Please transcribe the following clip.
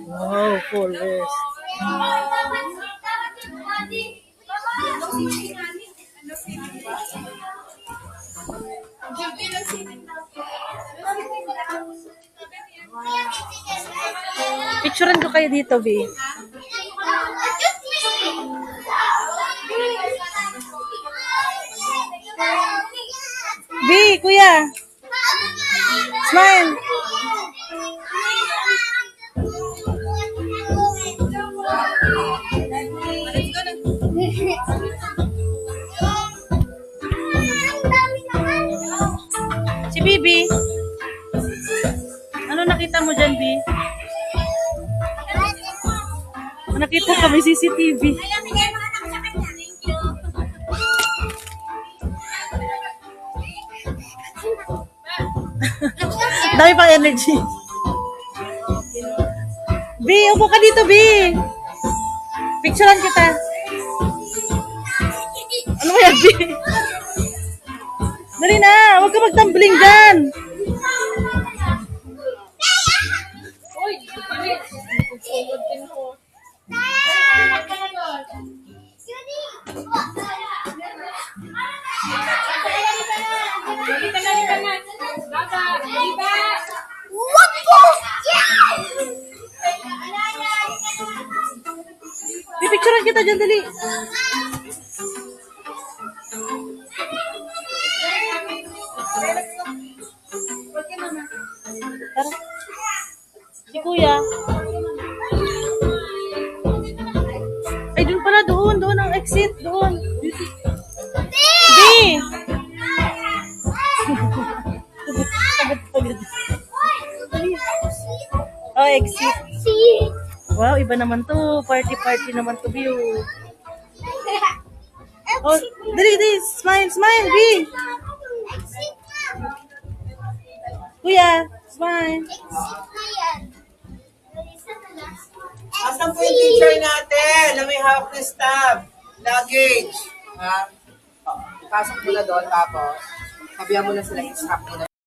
Wow, forest. Picturean ko kayo dito, B. B, kuya. Smile. Si Bibi. Ano nakita mo dyan, B? Nakita kami CCTV. Dami pang energy. B, upo ka dito, B. Picturean kita. Ano kaya, B? Dali na, huwag ka magtumbling dyan. Pipicturean kita dyan, dali. Tara. Si kuya. Ay, doon pala, doon ang exit, doon. B! Oh, exit. Wow, iba naman to. Party naman to, view. Oh, dali. Smile, B. Kuya, smile. Asan po yung teacher natin na may hawak na staff? Luggage. Ha? Pasok mo na doon tapos sabihan mo na sila i-stop mo na